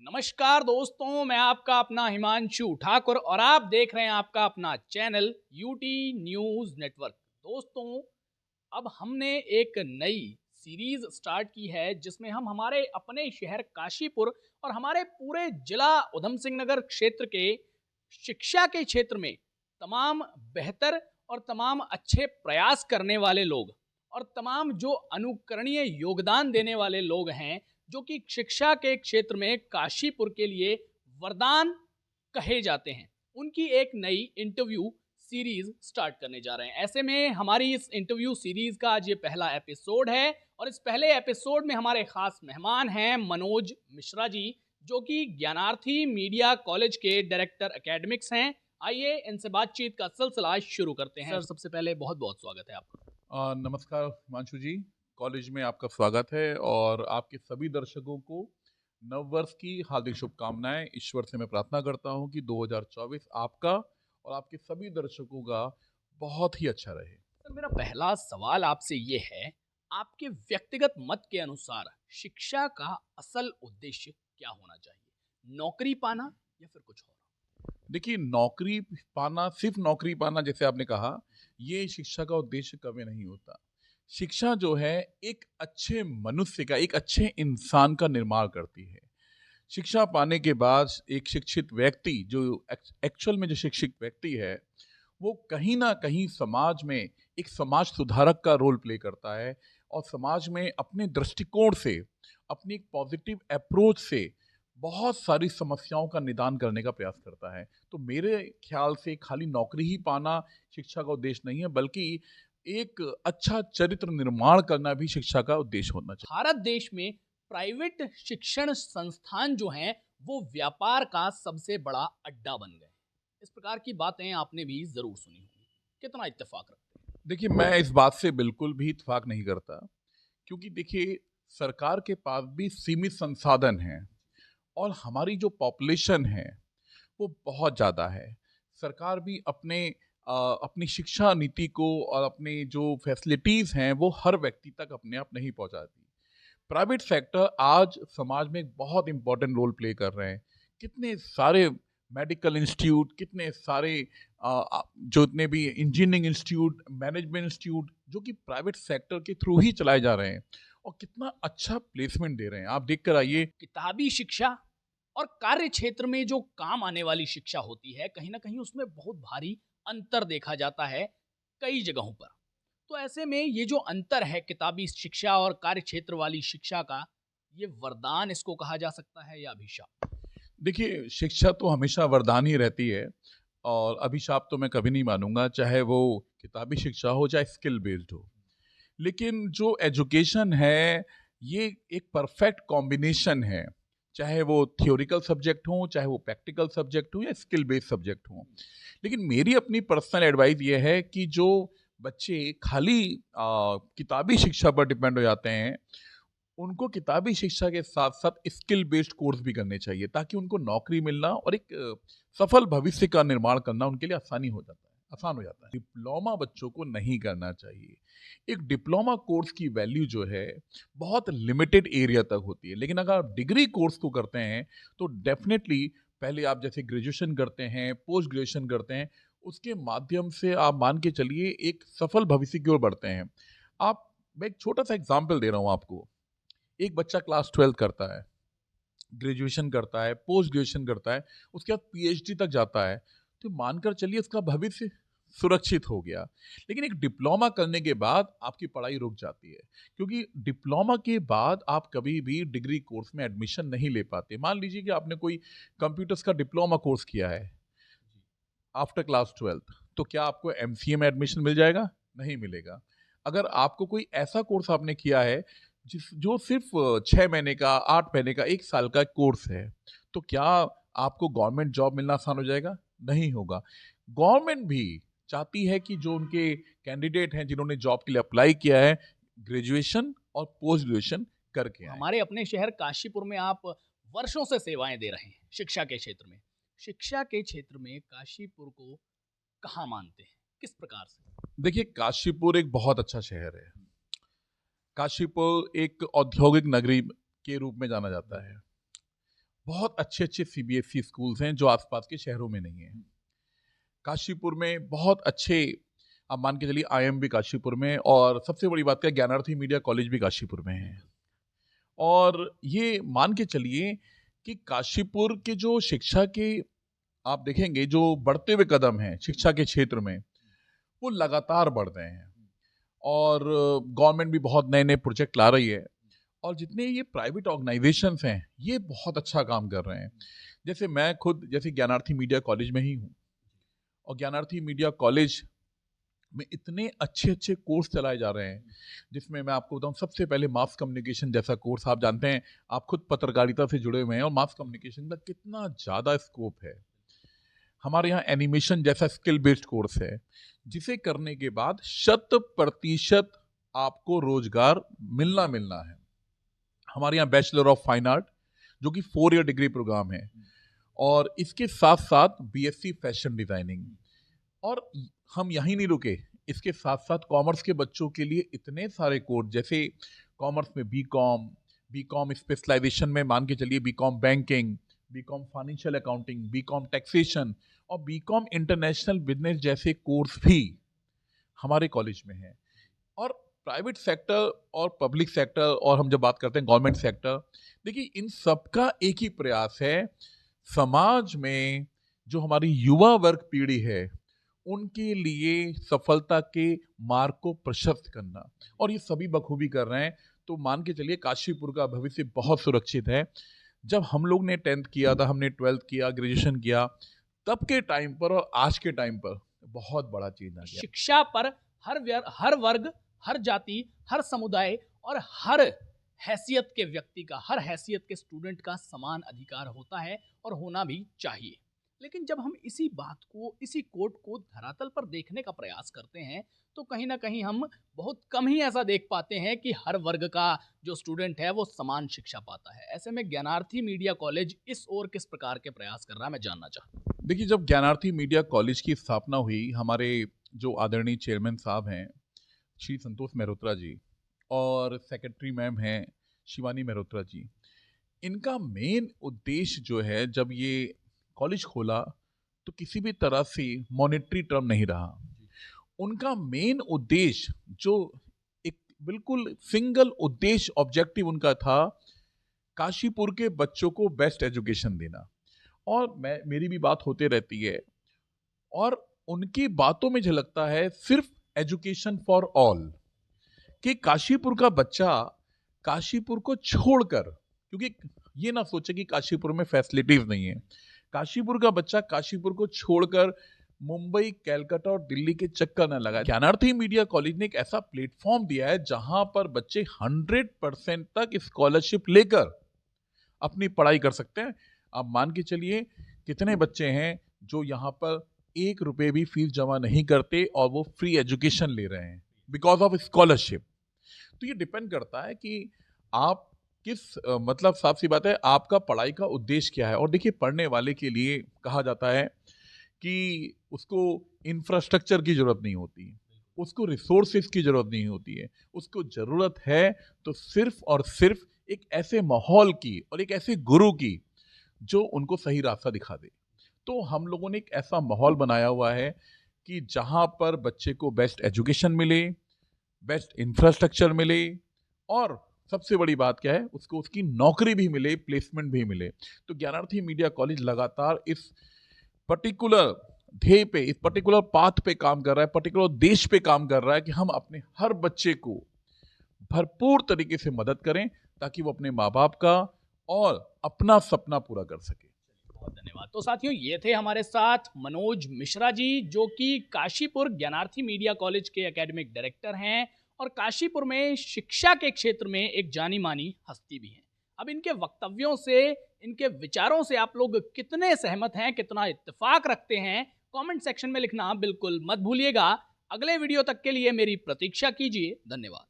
नमस्कार दोस्तों, मैं आपका अपना हिमांशु ठाकुर और आप देख रहे हैं आपका अपना चैनल यूटी न्यूज़ नेटवर्क। दोस्तों, अब हमने एक नई सीरीज स्टार्ट की है जिसमें हम हमारे अपने शहर काशीपुर और हमारे पूरे जिला उधम सिंह नगर क्षेत्र के शिक्षा के क्षेत्र में तमाम बेहतर और तमाम अच्छे प्रयास करने वाले लोग और तमाम जो अनुकरणीय योगदान देने वाले लोग हैं, जो कि शिक्षा के क्षेत्र में काशीपुर के लिए वरदान कहे जाते हैं, उनकी एक नई इंटरव्यू सीरीज स्टार्ट करने जा रहे हैं। ऐसे में हमारी इस इंटरव्यू सीरीज का आज ये पहला एपिसोड है और इस पहले एपिसोड में हमारे खास मेहमान हैं मनोज मिश्रा जी, जो कि ज्ञानार्थी मीडिया कॉलेज के डायरेक्टर एकेडमिक्स हैं। आइए इनसे बातचीत का सिलसिला शुरू करते हैं। सर, सबसे पहले बहुत बहुत स्वागत है आपका। नमस्कार हिमांशु जी, कॉलेज में आपका स्वागत है और आपके सभी दर्शकों को नववर्ष की हार्दिक शुभकामनाएं। ईश्वर से मैं प्रार्थना करता हूं कि 2024 आपका और आपके सभी दर्शकों का बहुत ही अच्छा रहे। सर, मेरा पहला सवाल आपसे ये है, आपके व्यक्तिगत मत के अनुसार शिक्षा का असल उद्देश्य क्या होना चाहिए? नौकरी पाना या फिर कुछ और? देखिए, नौकरी पाना, सिर्फ नौकरी पाना जैसे आपने कहा, ये शिक्षा का उद्देश्य कभी नहीं होता। शिक्षा जो है एक अच्छे मनुष्य का, एक अच्छे इंसान का निर्माण करती है। शिक्षा पाने के बाद एक शिक्षित व्यक्ति जो एक्चुअल में जो शिक्षित व्यक्ति है, वो कहीं ना कहीं समाज में एक समाज सुधारक का रोल प्ले करता है और समाज में अपने दृष्टिकोण से, अपनी एक पॉजिटिव अप्रोच से बहुत सारी समस्याओं का निदान करने का प्रयास करता है। तो मेरे ख्याल से खाली नौकरी ही पाना शिक्षा का उद्देश्य नहीं है, बल्कि एक अच्छा चरित्र निर्माण करना भी शिक्षा का उद्देश्य होना चाहिए। भारत देश में प्राइवेट शिक्षण संस्थान जो हैं, वो व्यापार का सबसे बड़ा अड्डा बन गए। इस प्रकार की बातें आपने भी जरूर सुनी होंगी। कितना इत्तेफाक रखते हैं? देखिए, मैं इस बात से बिल्कुल भी इत्तेफाक नहीं करता, क्योंकि देखिए, सरकार के पास भी सीमित संसाधन हैं और हमारी जो पॉपुलेशन है वो बहुत ज़्यादा है। सरकार भी अपनी शिक्षा नीति को और अपनी जो फैसिलिटीज़ हैं वो हर व्यक्ति तक अपने आप नहीं पहुंचाती। प्राइवेट सेक्टर आज समाज में एक बहुत इंपॉर्टेंट रोल प्ले कर रहे हैं। कितने सारे मेडिकल इंस्टीट्यूट, कितने सारे जो इतने भी इंजीनियरिंग इंस्टीट्यूट, मैनेजमेंट इंस्टीट्यूट जो कि प्राइवेट सेक्टर के थ्रू ही चलाए जा रहे हैं और कितना अच्छा प्लेसमेंट दे रहे हैं। आप देख कर आइए। किताबी शिक्षा और कार्य क्षेत्र में जो काम आने वाली शिक्षा होती है, कहीं ना कहीं उसमें बहुत भारी अंतर देखा जाता है कई जगहों पर। तो ऐसे में ये जो अंतर है किताबी शिक्षा और कार्य क्षेत्र वाली शिक्षा का, ये वरदान इसको कहा जा सकता है या अभिशाप? देखिए, शिक्षा तो हमेशा वरदान ही रहती है और अभिशाप तो मैं कभी नहीं मानूंगा, चाहे वो किताबी शिक्षा हो चाहे स्किल बेस्ड हो। लेकिन जो एजुकेशन है, ये एक परफेक्ट कॉम्बिनेशन है, चाहे वो थियोरिकल सब्जेक्ट हो, चाहे वो प्रैक्टिकल सब्जेक्ट हो या स्किल बेस्ड सब्जेक्ट हो। लेकिन मेरी अपनी पर्सनल एडवाइस ये है कि जो बच्चे खाली किताबी शिक्षा पर डिपेंड हो जाते हैं, उनको किताबी शिक्षा के साथ साथ स्किल बेस्ड कोर्स भी करने चाहिए, ताकि उनको नौकरी मिलना और एक सफल भविष्य का निर्माण करना उनके लिए आसान हो जाता है। डिप्लोमा बच्चों को नहीं करना चाहिए। एक डिप्लोमा कोर्स की वैल्यू जो है बहुत लिमिटेड एरिया तक होती है, लेकिन अगर आप डिग्री कोर्स को करते हैं तो डेफिनेटली पहले आप जैसे ग्रेजुएशन करते हैं, पोस्ट ग्रेजुएशन करते हैं, उसके माध्यम से आप मान के चलिए एक सफल भविष्य की ओर बढ़ते हैं। मैं एक छोटा सा एग्जाम्पल दे रहा हूँ आपको। एक बच्चा क्लास 12 करता है, ग्रेजुएशन करता है, पोस्ट ग्रेजुएशन करता है, उसके बाद पीएचडी तक जाता है, तो मानकर चलिए उसका भविष्य सुरक्षित हो गया। लेकिन एक डिप्लोमा करने के बाद आपकी पढ़ाई रुक जाती है, क्योंकि डिप्लोमा के बाद आप कभी भी डिग्री कोर्स में एडमिशन नहीं ले पाते। मान लीजिए कि आपने कोई कंप्यूटर्स का डिप्लोमा कोर्स किया है आफ्टर क्लास 12, तो क्या आपको एमसीए में एडमिशन मिल जाएगा? नहीं मिलेगा। अगर आपको कोई ऐसा कोर्स आपने किया है जो सिर्फ 6 महीने का, 8 महीने का, 1 साल का कोर्स है, तो क्या आपको गवर्नमेंट जॉब मिलना आसान हो जाएगा? नहीं होगा। गवर्नमेंट भी चाहती है कि जो उनके कैंडिडेट हैं जिन्होंने जॉब के लिए अप्लाई किया है, ग्रेजुएशन और पोस्ट ग्रेजुएशन करके आए। हमारे अपने शहर काशीपुर में आप वर्षों से सेवाएं दे रहे हैं शिक्षा के क्षेत्र में। शिक्षा के क्षेत्र में काशीपुर को कहाँ मानते हैं, किस प्रकार से? देखिए, काशीपुर एक बहुत अच्छा शहर है। काशीपुर एक औद्योगिक नगरी के रूप में जाना जाता है बहुत अच्छे अच्छे CBSE स्कूल्स हैं जो आसपास के शहरों में नहीं हैं। काशीपुर में बहुत अच्छे, आप मान के चलिए IIM भी काशीपुर में, और सबसे बड़ी बात क्या, ज्ञानार्थी मीडिया कॉलेज भी काशीपुर में है। और ये मान के चलिए कि काशीपुर के जो शिक्षा के आप देखेंगे जो बढ़ते हुए कदम हैं शिक्षा के क्षेत्र में, वो लगातार बढ़ रहे हैं। और गवर्नमेंट भी बहुत नए नए प्रोजेक्ट ला रही है, और जितने ये प्राइवेट ऑर्गेनाइजेशंस हैं ये बहुत अच्छा काम कर रहे हैं। जैसे मैं खुद जैसे ज्ञानार्थी मीडिया कॉलेज में ही हूँ, और ज्ञानार्थी मीडिया कॉलेज में इतने अच्छे अच्छे कोर्स चलाए जा रहे हैं, जिसमें मैं आपको बताऊं, सबसे पहले मास कम्युनिकेशन जैसा कोर्स, आप जानते हैं, आप खुद पत्रकारिता से जुड़े हुए हैं, और मास कम्युनिकेशन का कितना ज़्यादा स्कोप है। हमारे यहाँ एनिमेशन जैसा स्किल बेस्ड कोर्स है, जिसे करने के बाद 100% आपको रोजगार मिलना है। हमारे यहाँ बैचलर ऑफ फाइन आर्ट जो कि 4 ईयर डिग्री प्रोग्राम है, और इसके साथ साथ BSc फैशन डिजाइनिंग। और हम यहीं नहीं रुके, इसके साथ साथ कॉमर्स के बच्चों के लिए इतने सारे कोर्स, जैसे कॉमर्स में बीकॉम स्पेशलाइजेशन में मान के चलिए BCom banking, BCom financial accounting, BCom taxation और बीकॉम इंटरनेशनल बिजनेस जैसे कोर्स भी हमारे कॉलेज में हैं। और प्राइवेट सेक्टर और पब्लिक सेक्टर, और हम जब बात करते हैं गवर्नमेंट सेक्टर, देखिए इन सबका एक ही प्रयास है, समाज में जो हमारी युवा वर्ग पीढ़ी है उनके लिए सफलता के मार्ग को प्रशस्त करना, और ये सभी बखूबी कर रहे हैं। तो मान के चलिए काशीपुर का भविष्य बहुत सुरक्षित है। जब हम लोग ने 10th किया था, हमने 12th किया, ग्रेजुएशन किया, तब के टाइम पर और आज के टाइम पर बहुत बड़ा चेंज आ गया। शिक्षा पर हर वर्ग, हर जाति, हर समुदाय और हर हैसियत के व्यक्ति का, हर हैसियत के स्टूडेंट का समान अधिकार होता है और होना भी चाहिए। लेकिन जब हम इसी बात को, इसी कोट को धरातल पर देखने का प्रयास करते हैं, तो कहीं ना कहीं हम बहुत कम ही ऐसा देख पाते हैं कि हर वर्ग का जो स्टूडेंट है वो समान शिक्षा पाता है। ऐसे में ज्ञानार्थी मीडिया कॉलेज इस ओर किस प्रकार के प्रयास कर रहा है, मैं जानना चाहता हूँ। देखिए, जब ज्ञानार्थी मीडिया कॉलेज की स्थापना हुई, हमारे जो आदरणीय चेयरमैन साहब हैं श्री संतोष मेहरोत्रा जी, और सेक्रेटरी मैम हैं शिवानी मेहरोत्रा जी, इनका मेन उद्देश्य जो है, जब ये कॉलेज खोला तो किसी भी तरह से मॉनेटरी टर्म नहीं रहा। उनका मेन उद्देश्य, जो एक बिल्कुल सिंगल उद्देश्य, ऑब्जेक्टिव उनका था, काशीपुर के बच्चों को बेस्ट एजुकेशन देना। और मेरी भी बात होते रहती है, और उनकी बातों में झलकता है सिर्फ एजुकेशन फॉर ऑल, कि काशीपुर का बच्चा काशीपुर को छोड़कर, क्योंकि ये ना सोचे कि काशीपुर में फैसिलिटीज नहीं है, काशीपुर का बच्चा काशीपुर को छोड़कर मुंबई, कलकत्ता और दिल्ली के चक्कर न लगाए। ज्ञानार्थी मीडिया कॉलेज ने एक ऐसा प्लेटफॉर्म दिया है जहां पर बच्चे 100% तक स्कॉलरशिप लेकर अपनी पढ़ाई कर सकते हैं। आप मान के चलिए कितने बच्चे हैं जो यहाँ पर 1 रुपए भी फीस जमा नहीं करते और वो फ्री एजुकेशन ले रहे हैं बिकॉज ऑफ स्कॉलरशिप। तो ये डिपेंड करता है कि आप किस मतलब साफ सी बात है, आपका पढ़ाई का उद्देश्य क्या है। और देखिए, पढ़ने वाले के लिए कहा जाता है कि उसको इंफ्रास्ट्रक्चर की जरूरत नहीं होती, उसको रिसोर्सेज की जरूरत नहीं होती है, उसको जरूरत है तो सिर्फ और सिर्फ एक ऐसे माहौल की और एक ऐसे गुरु की जो उनको सही रास्ता दिखा दे। तो हम लोगों ने एक ऐसा माहौल बनाया हुआ है कि जहां पर बच्चे को बेस्ट एजुकेशन मिले, बेस्ट इंफ्रास्ट्रक्चर मिले, और सबसे बड़ी बात क्या है, उसको उसकी नौकरी भी मिले, प्लेसमेंट भी मिले। तो ज्ञानार्थी मीडिया कॉलेज लगातार इस पर्टिकुलर ध्येय पे, इस पर्टिकुलर पाथ पे काम कर रहा है, पर्टिकुलर देश पे काम कर रहा है कि हम अपने हर बच्चे को भरपूर तरीके से मदद करें ताकि वो अपने माँ बाप का और अपना सपना पूरा कर सके। बहुत धन्यवाद। तो साथियों, ये थे हमारे साथ मनोज मिश्रा जी, जो कि काशीपुर ज्ञानार्थी मीडिया कॉलेज के एकेडमिक डायरेक्टर हैं और काशीपुर में शिक्षा के क्षेत्र में एक जानी मानी हस्ती भी हैं। अब इनके वक्तव्यों से, इनके विचारों से आप लोग कितने सहमत हैं, कितना इत्तेफाक रखते हैं, कमेंट सेक्शन में लिखना बिल्कुल मत भूलिएगा। अगले वीडियो तक के लिए मेरी प्रतीक्षा कीजिए। धन्यवाद।